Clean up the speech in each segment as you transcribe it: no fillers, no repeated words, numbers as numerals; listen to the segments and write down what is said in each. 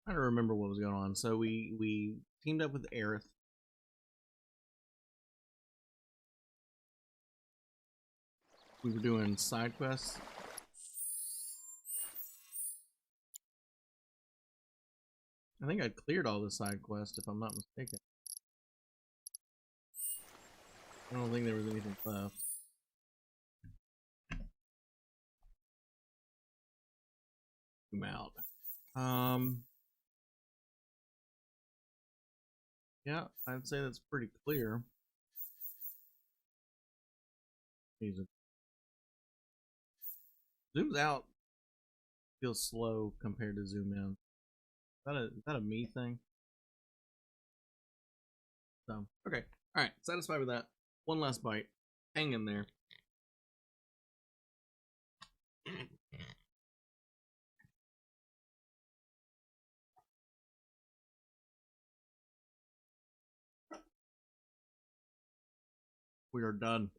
Trying to remember what was going on. So we teamed up with Aerith. We were doing side quests. I think I cleared all the side quests, if I'm not mistaken. I don't think there was anything left. Zoom out. Yeah, I'd say that's pretty clear. Zooms out feels slow compared to zoom in. Is that a me thing? So, okay. Alright, satisfied with that. One last bite. Hang in there. We are done.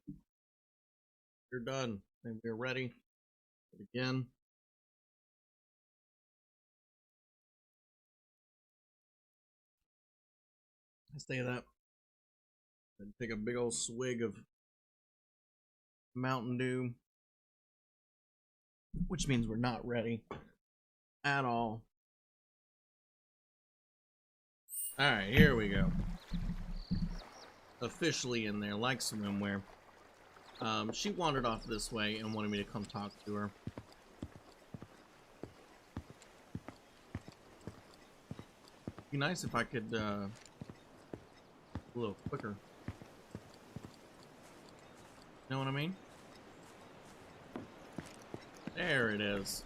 We're done. And we're ready. Again. I say that. And take a big old swig of Mountain Dew. Which means we're not ready at all. Alright, here we go. Officially in there, like swimwear. She wandered off this way and wanted me to come talk to her. Be nice if I could, a little quicker. Know what I mean? There it is.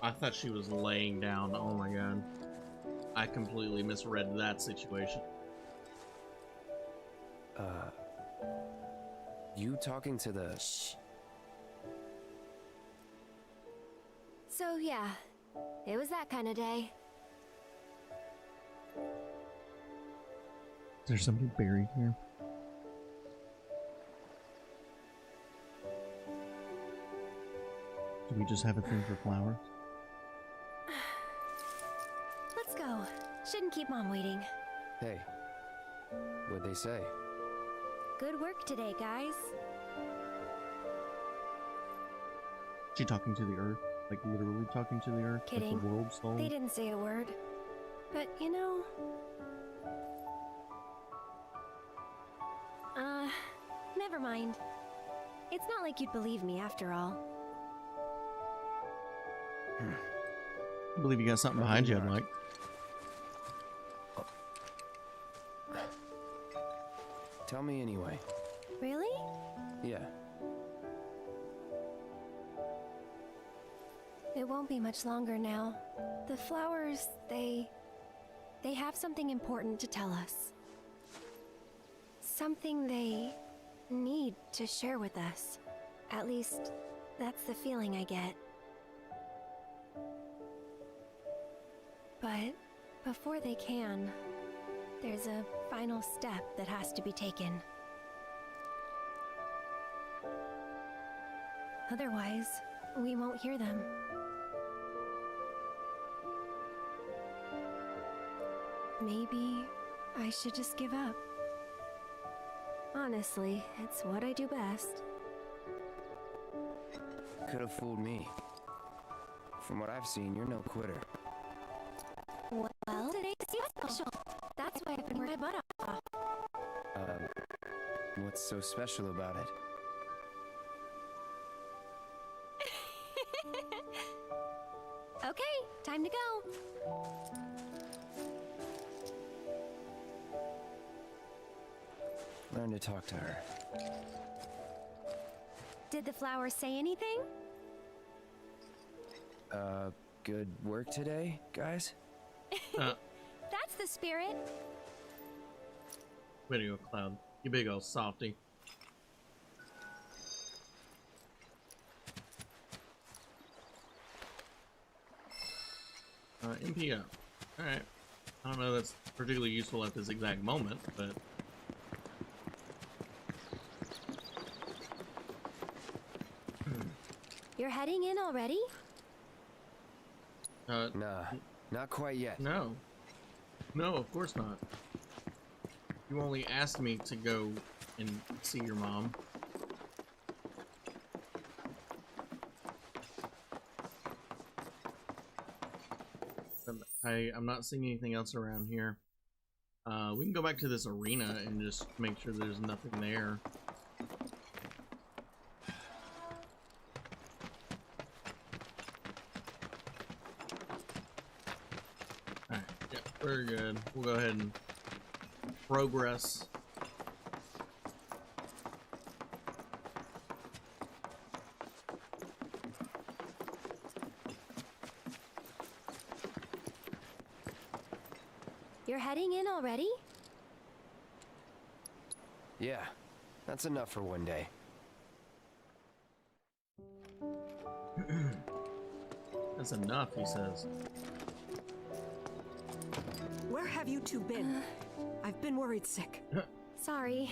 I thought she was laying down. Oh my god. I completely misread that situation. You talking to the... Shh. So yeah, it was that kind of day. Is there somebody buried here? Do we just have a thing for flowers? Let's go. Shouldn't keep Mom waiting. Hey, what'd they say? Good work today, guys. She talking to the earth? Like literally talking to the earth? Kidding. Like the world's soul? They didn't say a word. But, you know... never mind. It's not like you'd believe me after all. I believe you got something behind you, I'd like. Tell me anyway. Really? Yeah. It won't be much longer now. The flowers, they have something important to tell us. Something they need to share with us. At least, that's the feeling I get. But before they can, there's a final step that has to be taken. Otherwise, we won't hear them. Maybe I should just give up. Honestly, it's what I do best. Could have fooled me. From what I've seen, you're no quitter. Well, today's special. That's why I've been working my butt off. What's so special about it? Okay, time to go. Learn to talk to her. Did the flowers say anything? Good work today, guys? That's the spirit. Way to go, Cloud. You big old softy. MPO. Alright. I don't know that's particularly useful at this exact moment, but... You're heading in already? Nah, not quite yet. No. No, of course not. You only asked me to go and see your mom. I'm not seeing anything else around here. We can go back to this arena and just make sure there's nothing there. Alright, yeah, we're good. We'll go ahead and progress. You're heading in already? Yeah, that's enough for one day. That's enough, he says. Where have you two been? I've been worried sick. Sorry.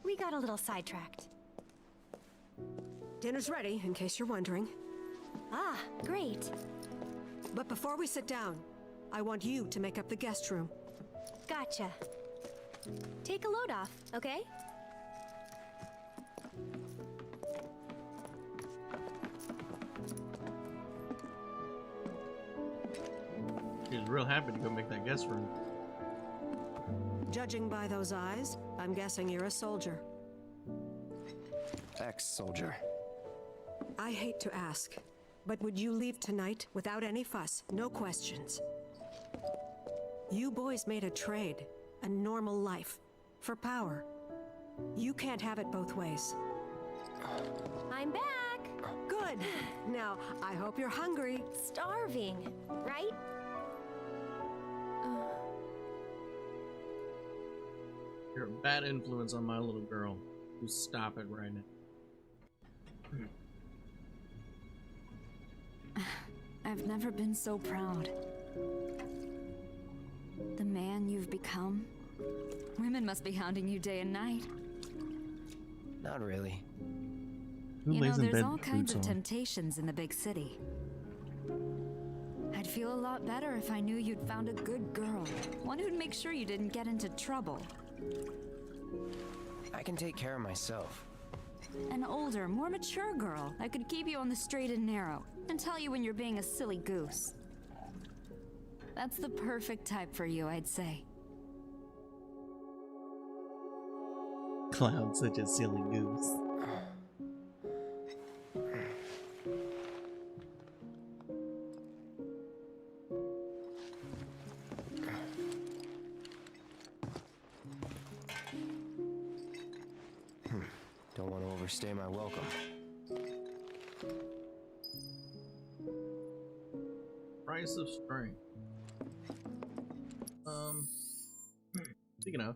We got a little sidetracked. Dinner's ready, in case you're wondering. Ah, great. But before we sit down, I want you to make up the guest room. Gotcha. Take a load off, okay? She's real happy to go make that guest room. Judging by those eyes, I'm guessing you're a soldier. Ex-soldier. I hate to ask, but would you leave tonight without any fuss, no questions? You boys made a trade, a normal life, for power. You can't have it both ways. I'm back! Good. Now, I hope you're hungry. Starving, right? You're a bad influence on my little girl. You stop it right now. I've never been so proud. The man you've become. Women must be hounding you day and night. Not really. Who You lays know, in there's bed all with kinds boots of on? temptations in the big city. I'd feel a lot better if I knew you'd found a good girl. One who'd make sure you didn't get into trouble. I can take care of myself. An older, more mature girl that could keep you on the straight and narrow and tell you when you're being a silly goose. That's the perfect type for you, I'd say. Cloud's such a silly goose. Don't want to overstay my welcome. Price of strength. Speaking of.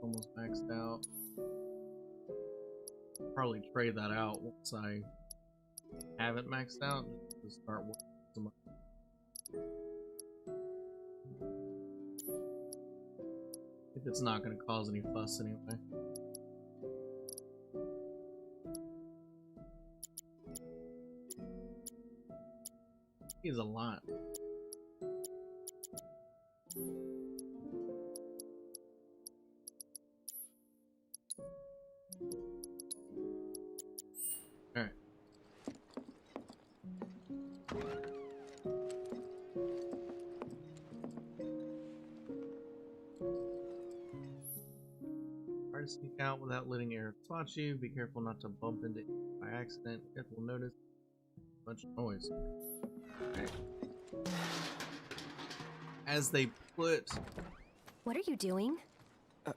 Almost maxed out. Probably trade that out once I have it maxed out to start working some. If it's not going to cause any fuss anyway. He's a lot. Alright. Try to sneak out without letting air spot you. Be careful not to bump into it by accident. It will notice a bunch of noise. Okay. As they put What are you doing? a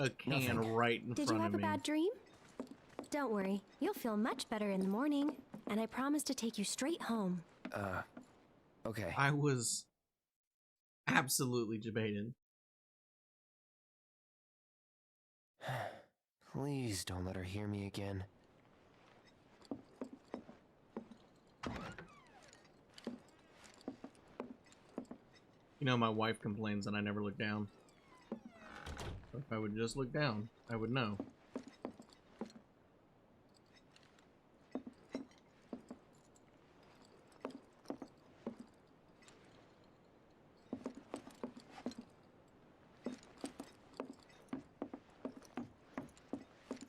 can Nothing. right in Did you front have of a me. bad dream? Don't worry, you'll feel much better in the morning, and I promise to take you straight home. Okay. I was absolutely debated. Please don't let her hear me again. You know, my wife complains that I never look down. If I would just look down, I would know.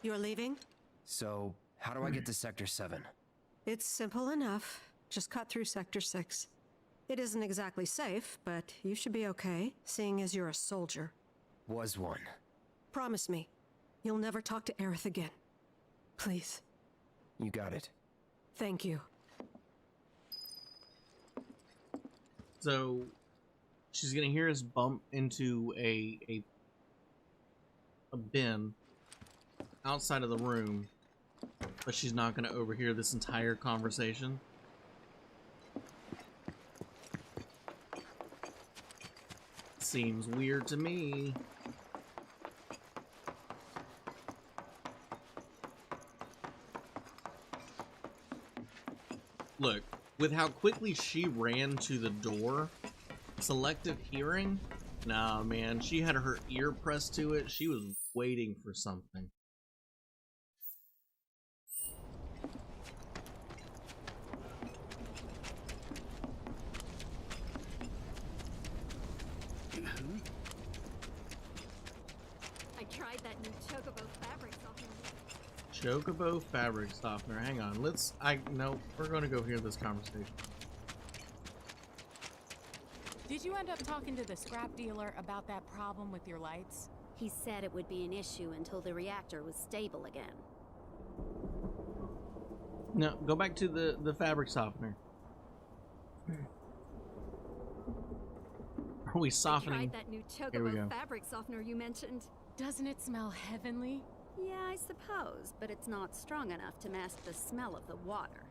You're leaving? So, how do I get to Sector 7? It's simple enough. Just cut through Sector 6. It isn't exactly safe, but you should be okay, seeing as you're a soldier. Was one. Promise me, you'll never talk to Aerith again. Please. You got it. Thank you. So, she's gonna hear us bump into a bin outside of the room, but she's not gonna overhear this entire conversation. Seems weird to me. Look, with how quickly she ran to the door, selective hearing? Nah, man, she had her ear pressed to it. She was waiting for something. I tried that new Chocobo fabric softener. Chocobo fabric softener. Hang on, no, we're gonna go hear this conversation. Did you end up talking to the scrap dealer about that problem with your lights? He said it would be an issue until the reactor was stable again. No, go back to the fabric softener. Are we softening? I tried that new Here we go. Chocobo fabric softener you mentioned. Doesn't it smell heavenly? Yeah, I suppose, but it's not strong enough to mask the smell of the water.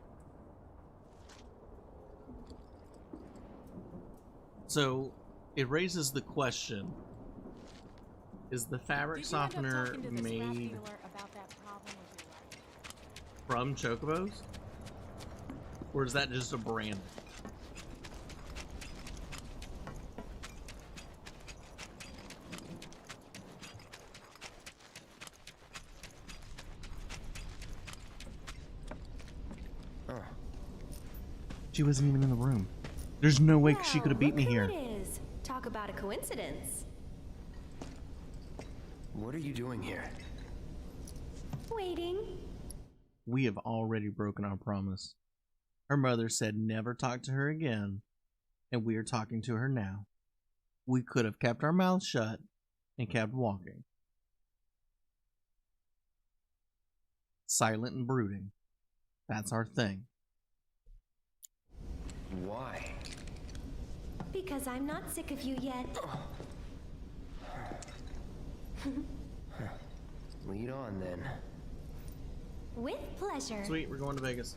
So, it raises the question, is the fabric Did you end up softener talking to the scrap made dealer about that problem with your lights? from Chocobos? Or is that just a brand? She wasn't even in the room. There's no way she could have beat me here. It is. Talk about a coincidence. What are you doing here? Waiting. We have already broken our promise. Her mother said never talk to her again, and we are talking to her now. We could have kept our mouths shut and kept walking. Silent and brooding. That's our thing. Why? Because I'm not sick of you yet. Lead on then. With pleasure. Sweet, we're going to Vegas.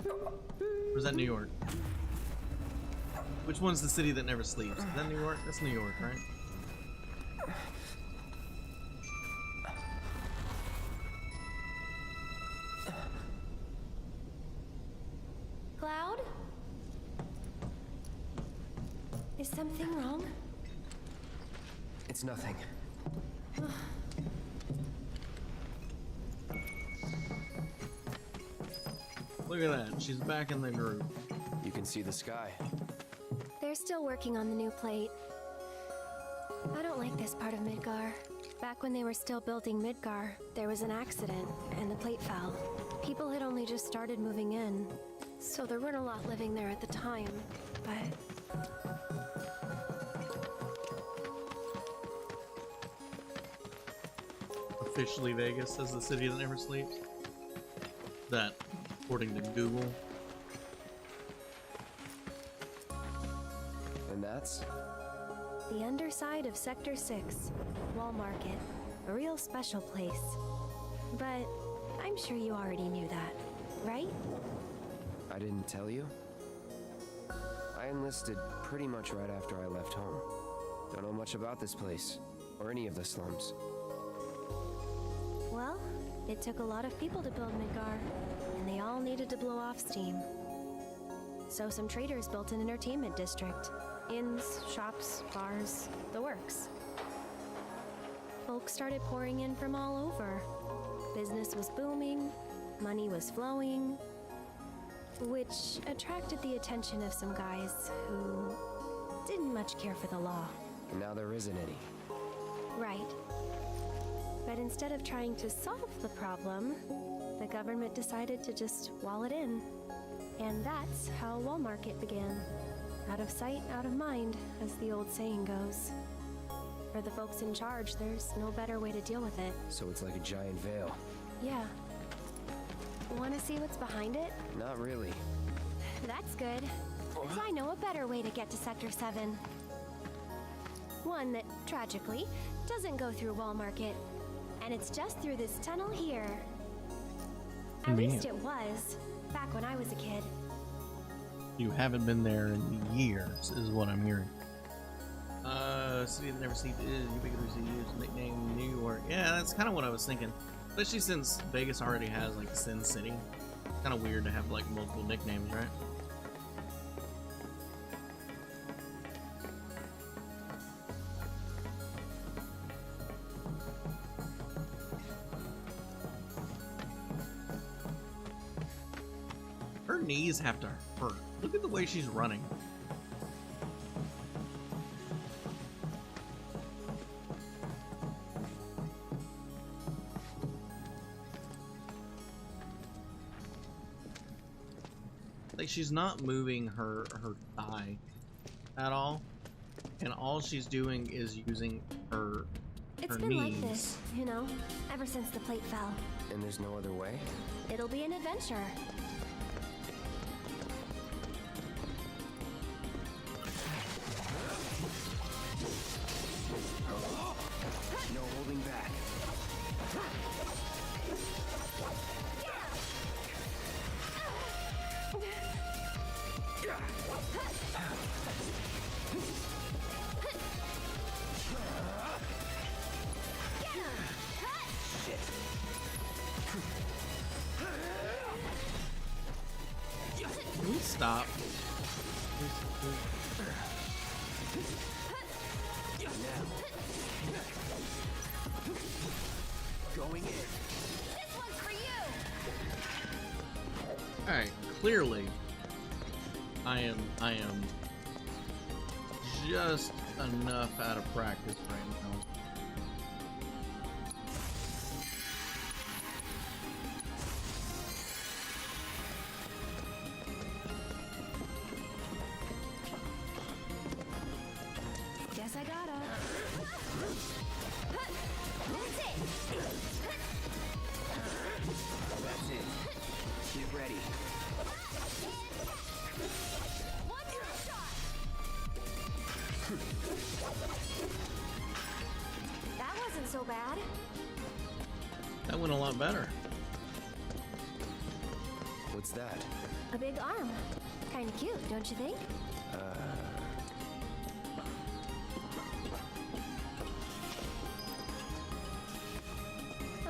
Or is that New York? Which one's the city that never sleeps? Is that New York? That's New York, right? Cloud? Is something wrong? It's nothing. Look at that. She's back in the group. You can see the sky. They're still working on the new plate. I don't like this part of Midgar. Back when they were still building Midgar, there was an accident, and the plate fell. People had only just started moving in, so there weren't a lot living there at the time, but... Officially Vegas as the city that never sleeps. That, according to Google. And that's? The underside of Sector 6, Wall Market. A real special place. But I'm sure you already knew that, right? I didn't tell you? I enlisted pretty much right after I left home. Don't know much about this place, or any of the slums. Well, it took a lot of people to build Midgar, and they all needed to blow off steam. So some traders built an entertainment district. Inns, shops, bars, the works. Folks started pouring in from all over. Business was booming, money was flowing, which attracted the attention of some guys who didn't much care for the law. And now there isn't any. Right. But instead of trying to solve the problem, the government decided to just wall it in. And that's how Walmarket began. Out of sight, out of mind, as the old saying goes. For the folks in charge, there's no better way to deal with it. So it's like a giant veil. Yeah. Want to see what's behind it? Not really. That's good. 'Cause I know a better way to get to Sector 7. One that, tragically, doesn't go through Walmarket. And it's just through this tunnel here. At least it was, back when I was a kid. You haven't been there in years, is what I'm hearing. City that never sees ubiquitous use nickname New York. Yeah, that's kind of what I was thinking. Especially since Vegas already has like Sin City. Kind of weird to have like multiple nicknames, right? Her knees have to hurt. Look at the way she's running. Like she's not moving her thigh at all, and all she's doing is using her It's her been knees. like this, you know, ever since the plate fell. And there's no other way? It'll be an adventure. No holding back. Can we stop? Going in. This one's for you! Alright, clearly I am just enough out of practice right now. Guess I gotta. That's it! That's it. Get ready. One more shot! That wasn't so bad. That went a lot better. What's that? A big arm. Kinda cute, don't you think?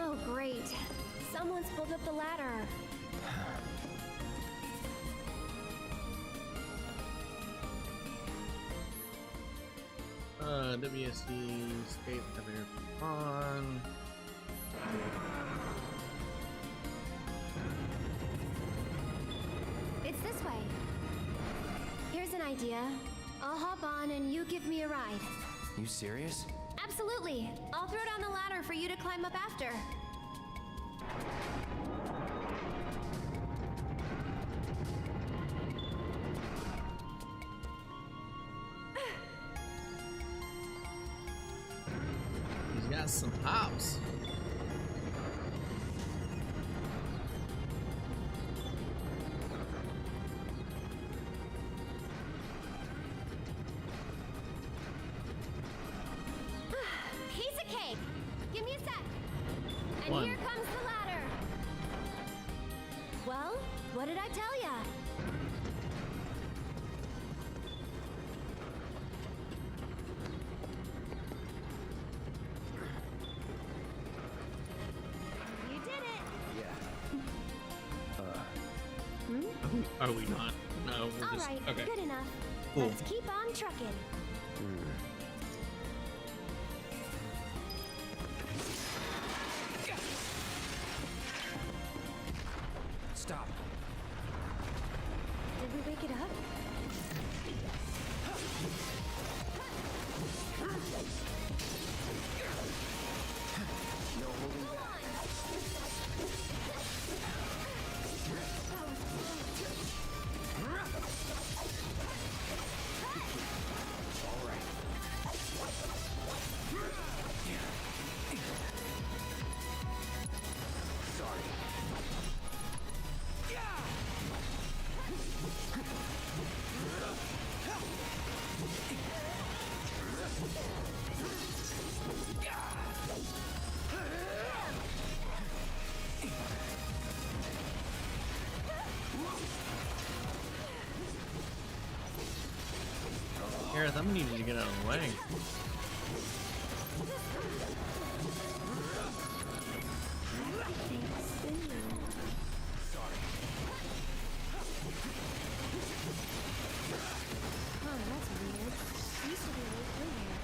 Oh, great. Someone's pulled up the ladder. WSD escape elevator on. It's this way. Here's an idea. I'll hop on and you give me a ride. You serious? Absolutely. I'll throw down the ladder for you to climb up after. He's got some hops. Piece of cake. Give me a sec. And One. here comes the ladder. Well, what did I tell ya? You did it. Yeah. Are we not? No, we're All just right, okay. good enough. Cool. Let's keep on trucking. Stop. Did we wake it up? No holding back. All right. Sorry. Gareth, I'm gonna need you to get out of the way. Oh, that's weird. Used to be right through here.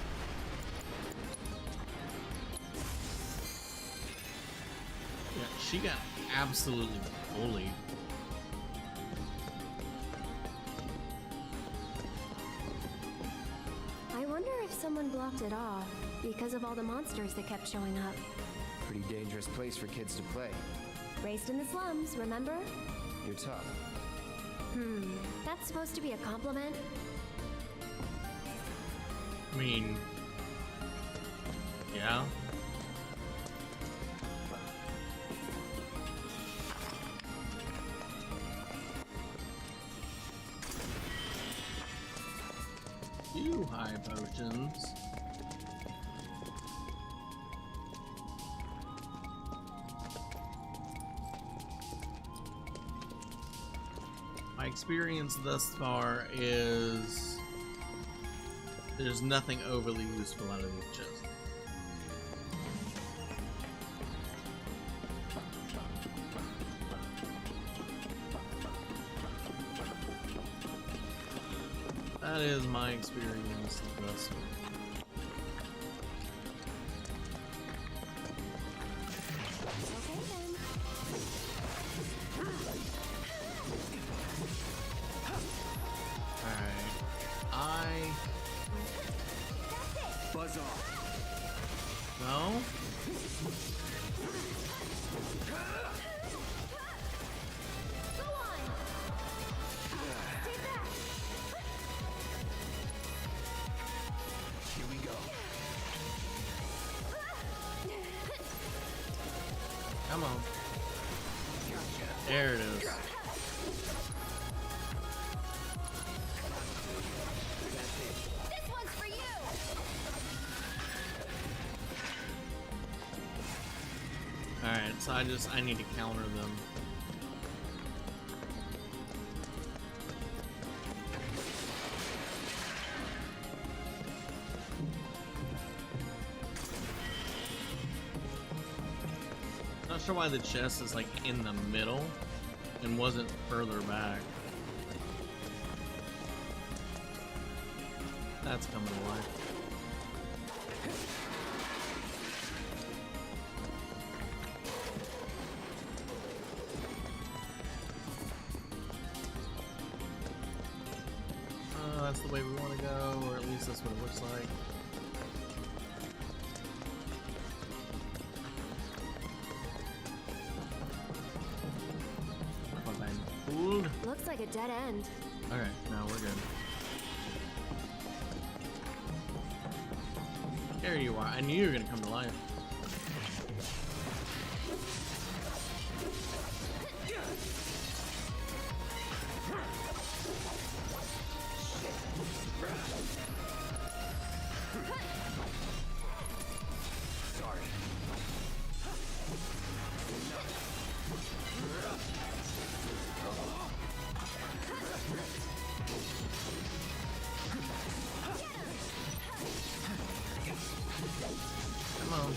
Yeah, she got absolutely bullied. I wonder if someone blocked it off because of all the monsters that kept showing up. Pretty dangerous place for kids to play. Raised in the slums, remember? You're tough. That's supposed to be a compliment? I mean, yeah. You high potions. My experience thus far is there's nothing overly useful out of these chests. That is my experience thus far. Okay then. Alright. Buzz off. No? Go on! Stay back! Here we go. Come on. There it is. This one's for you! Alright, so I need to counter them. Not sure why the chest is like in the middle and wasn't further back. That's coming to life. That's the way we want to go, or at least that's what it looks like. Fooled. Looks like a dead end. Okay, now we're good. There you are. I knew you were gonna come to life. Sorry. Come on.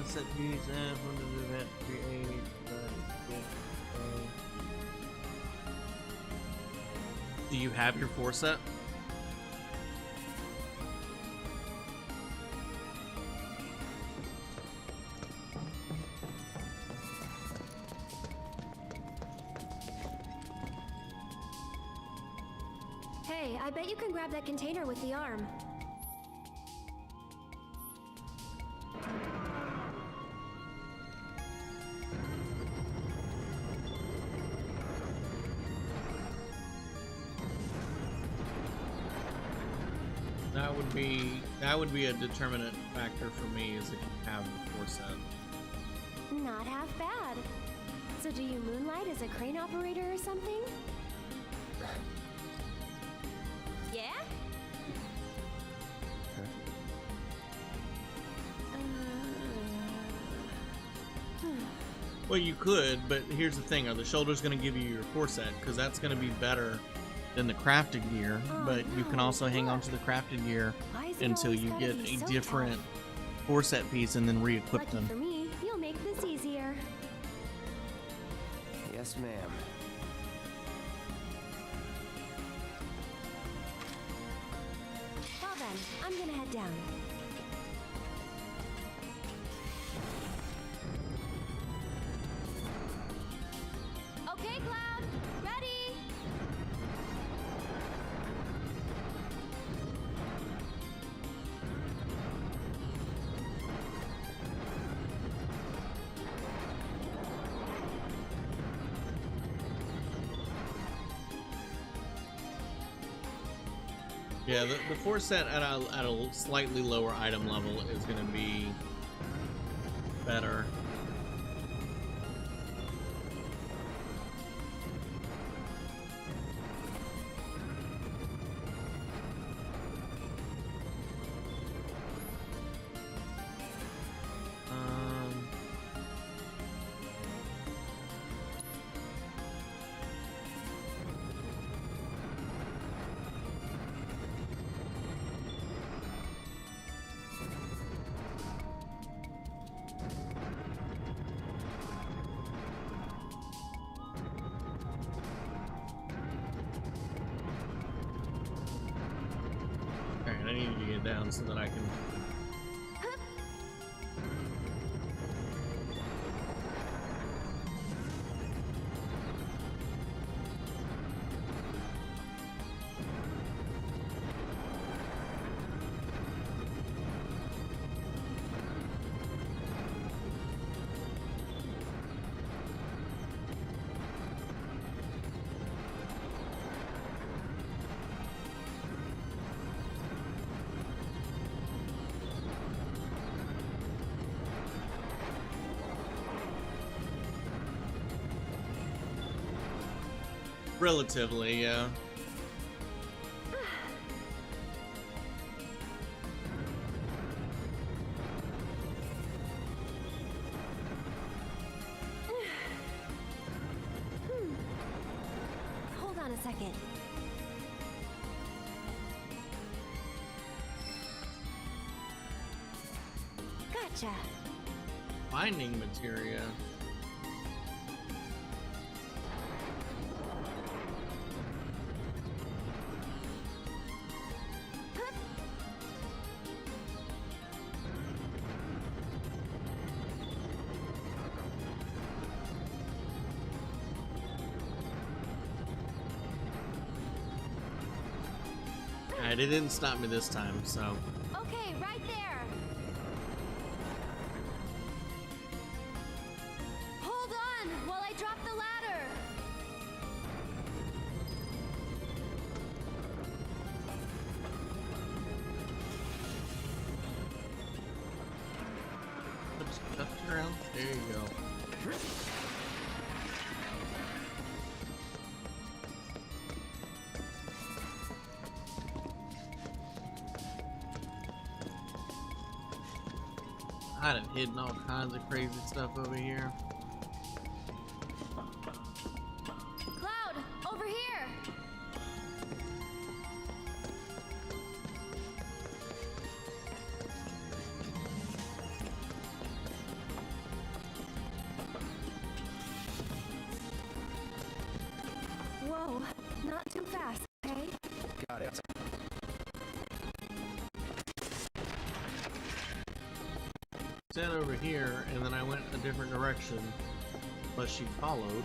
Set piece and from the event create. Do you have your 4 set? Hey, I bet you can grab that container with the arm. That would be a determinant factor for me, is if you have the 4 set. Not half bad. So do you moonlight as a crane operator or something? Yeah? Well, you could, but here's the thing: are the shoulders going to give you your 4 set? Because that's going to be better than the crafted gear. But you can also hang on to the crafted gear until you get a different 4 set piece and then re-equip Lucky them. for me, you'll make this easier. Yes, ma'am. Well then, I'm gonna head down. Okay, Cloud, ready? Yeah, the 4 set at a slightly lower item level is going to be better. I need to get down so that I can. Relatively, yeah. Hold on a second. Gotcha. Binding materia. Alright, it didn't stop me this time, so. Okay, right there. Hold on while I drop the ladder. Just touch it around. There you go. I'd have hidden all kinds of crazy stuff over here. Cloud, over here. said over here, and then I went a different direction, but she followed.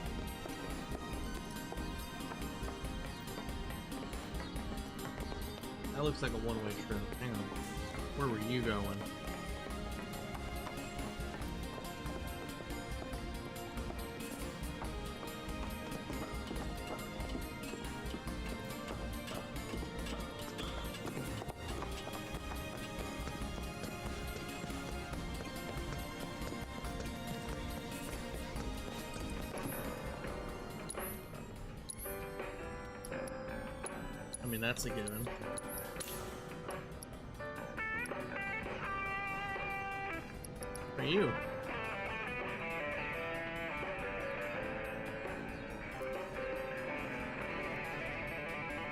That looks like a one-way trip. Hang on. Where were you going? I mean, that's a given. For you.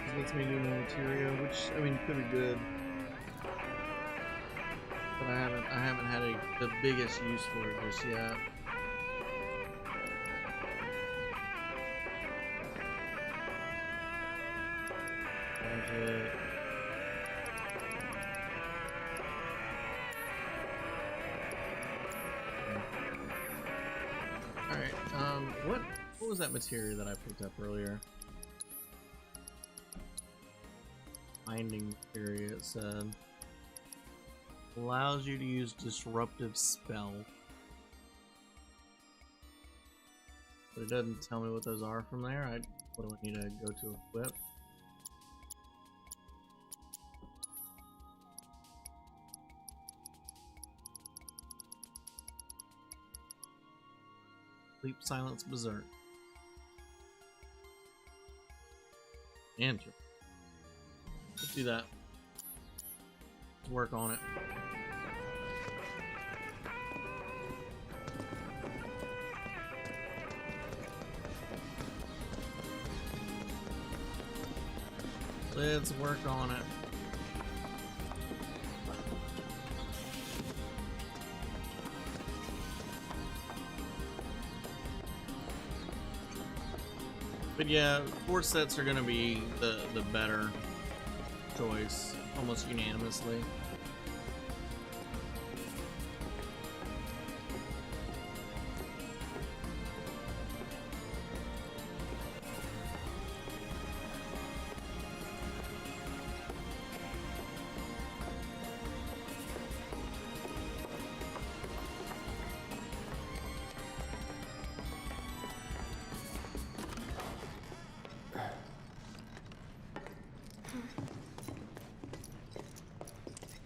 This lets me do no material, which I mean could be good. But I haven't had the biggest use for it just yet. Alright, what was that material that I picked up earlier? Binding material, it said. Allows you to use disruptive spell. But it doesn't tell me what those are from there. What do I need to go to equip? Sleep, silence, berserk. Enter. Let's do that. Let's work on it. Let's work on it. But yeah, 4 sets are gonna be the better choice, almost unanimously.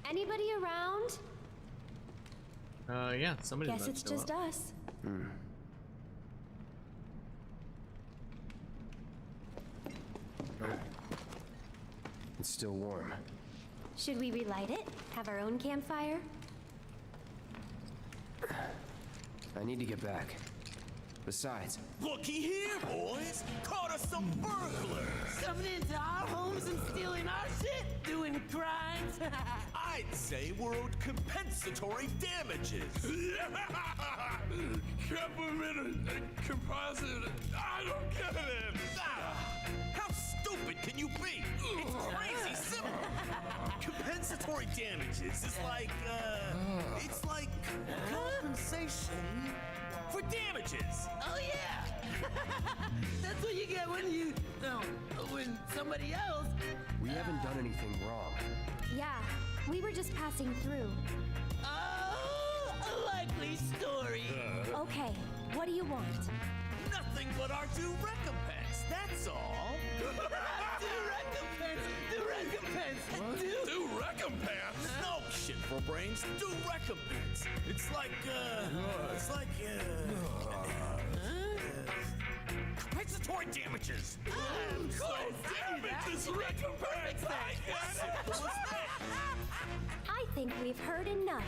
Anybody around? Yeah, somebody's Guess about it's to show just up. us. It's still warm. Should we relight it? Have our own campfire? I need to get back. Besides, Looky here, boys! Caught us some burglars! Coming into our homes and stealing our shit, doing crimes. I'd say we're owed compensatory damages. Compliment composite. I don't get it. How stupid can you be? It's crazy simple. Compensatory damages is like, it's like compensation for damages. Oh yeah, that's what you get when you, when somebody else. we haven't done anything wrong. Yeah, we were just passing through. Oh, a likely story. Okay, what do you want? Nothing but our due recompense, that's all. Due recompense. Do recompense? No shit for brains, due recompense. It's like, compensatory damages. Damn it, this recompense! I get it! I think we've heard enough.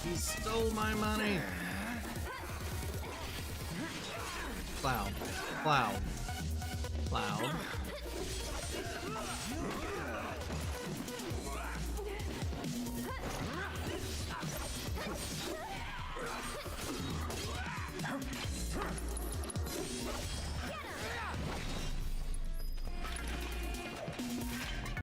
He stole my money. Cloud. Cloud. Cloud.